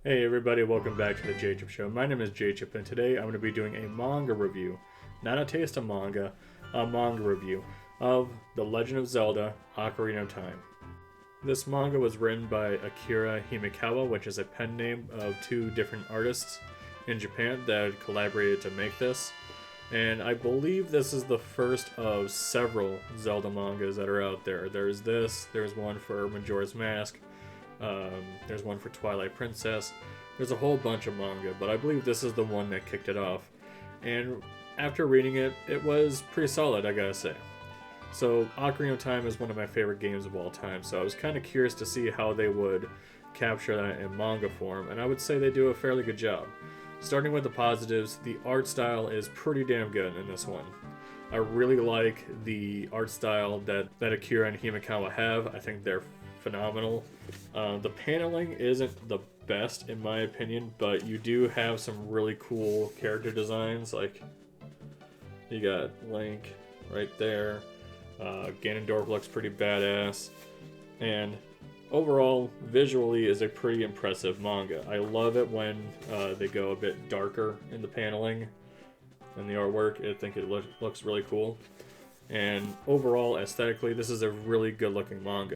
Hey everybody, welcome back to the J-Chip Show. My name is J-Chip and today I'm going to be doing a manga review. Not a taste of manga, a manga review of The Legend of Zelda Ocarina of Time. This manga was written by Akira Himekawa, which is a pen name of two different artists in Japan that collaborated to make this. And I believe this is the first of several Zelda mangas that are out there. There's one for Majora's Mask, there's one for Twilight Princess. There's a whole bunch of manga, but I believe this is the one that kicked it off. And after reading it, it was pretty solid, I gotta say. So, Ocarina of Time is one of my favorite games of all time, so I was kind of curious to see how they would capture that in manga form, and I would say they do a fairly good job. Starting with the positives, the art style is pretty damn good in this one. I really like the art style that Akira and Himekawa have. I think they're phenomenal. The paneling isn't the best in my opinion, but you do have some really cool character designs. Like, you got Link right there. Ganondorf looks pretty badass. And overall, visually is a pretty impressive manga. I love it when they go a bit darker in the paneling and the artwork. I think it looks really cool. And overall, aesthetically, this is a really good looking manga.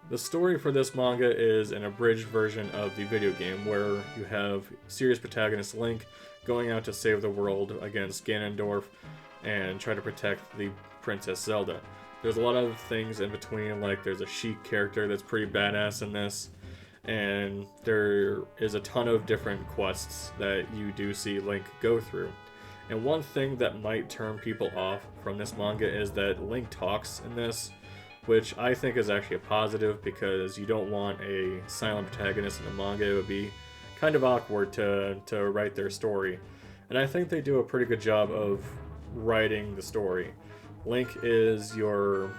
The story for this manga is an abridged version of the video game where you have serious protagonist Link going out to save the world against Ganondorf and try to protect the Princess Zelda. There's a lot of things in between, like there's a Sheik character that's pretty badass in this, and there is a ton of different quests that you do see Link go through. And one thing that might turn people off from this manga is that Link talks in this, which I think is actually a positive because you don't want a silent protagonist in a manga. It would be kind of awkward to write their story. And I think they do a pretty good job of writing the story. Link is your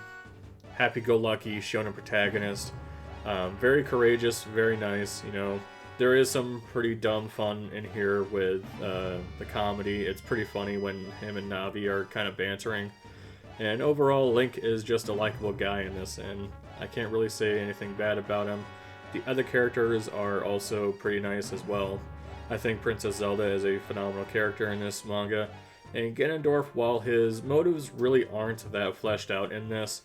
happy-go-lucky shonen protagonist. Very courageous, very nice, you know. There is some pretty dumb fun in here with the comedy. It's pretty funny when him and Navi are kind of bantering. And overall, Link is just a likable guy in this, and I can't really say anything bad about him. The other characters are also pretty nice as well. I think Princess Zelda is a phenomenal character in this manga. And Ganondorf, while his motives really aren't that fleshed out in this,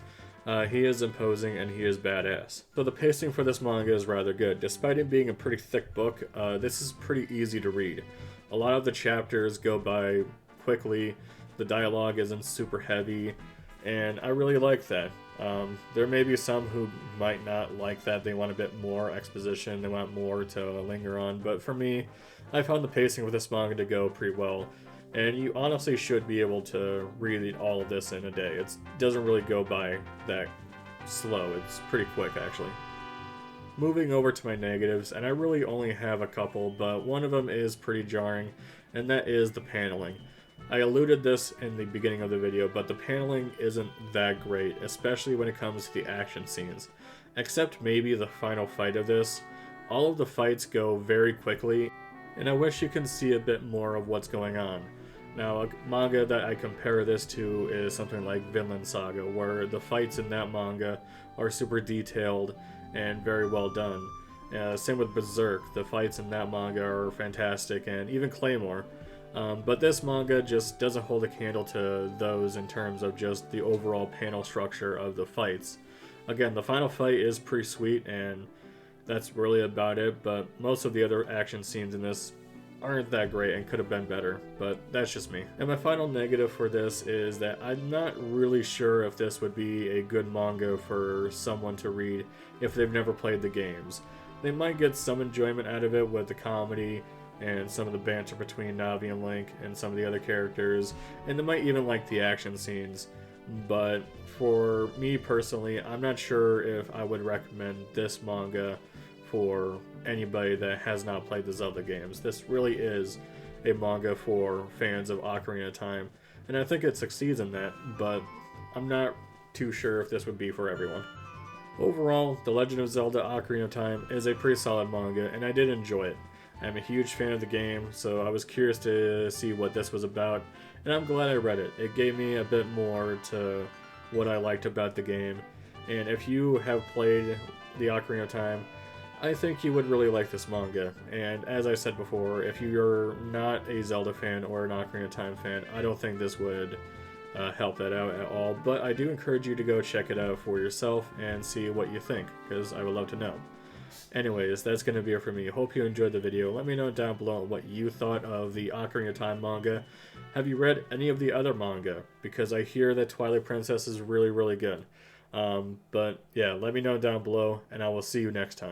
he is imposing and he is badass. So the pacing for this manga is rather good. Despite it being a pretty thick book, this is pretty easy to read. A lot of the chapters go by quickly, the dialogue isn't super heavy, and I really like that. There may be some who might not like that. They want a bit more exposition, they want more to linger on, but for me, I found the pacing with this manga to go pretty well. And you honestly should be able to read all of this in a day. It doesn't really go by that slow. It's pretty quick, actually. Moving over to my negatives, and I really only have a couple, but one of them is pretty jarring, and that is the paneling. I alluded this in the beginning of the video, but the paneling isn't that great, especially when it comes to the action scenes. Except maybe the final fight of this. All of the fights go very quickly, and I wish you can see a bit more of what's going on. Now, a manga that I compare this to is something like Vinland Saga, where the fights in that manga are super detailed and very well done. Same with Berserk, the fights in that manga are fantastic, and even Claymore. But this manga just doesn't hold a candle to those in terms of just the overall panel structure of the fights. Again, the final fight is pretty sweet, and that's really about it, but most of the other action scenes in this aren't that great and could have been better, but that's just me. And my final negative for this is that I'm not really sure if this would be a good manga for someone to read if they've never played the games. They might get some enjoyment out of it with the comedy and some of the banter between Navi and Link and some of the other characters, and they might even like the action scenes. But for me personally, I'm not sure if I would recommend this manga for anybody that has not played the Zelda games. This really is a manga for fans of Ocarina of Time, and I think it succeeds in that, but I'm not too sure if this would be for everyone. Overall, The Legend of Zelda Ocarina of Time is a pretty solid manga, and I did enjoy it. I'm a huge fan of the game, so I was curious to see what this was about, and I'm glad I read it. It gave me a bit more to what I liked about the game, and if you have played the Ocarina of Time, I think you would really like this manga. And as I said before, if you're not a Zelda fan or an Ocarina of Time fan, I don't think this would help that out at all. But I do encourage you to go check it out for yourself and see what you think, because I would love to know. Anyways, that's going to be it for me. Hope you enjoyed the video. Let me know down below what you thought of the Ocarina of Time manga. Have you read any of the other manga? Because I hear that Twilight Princess is really, really good. But yeah, let me know down below, and I will see you next time.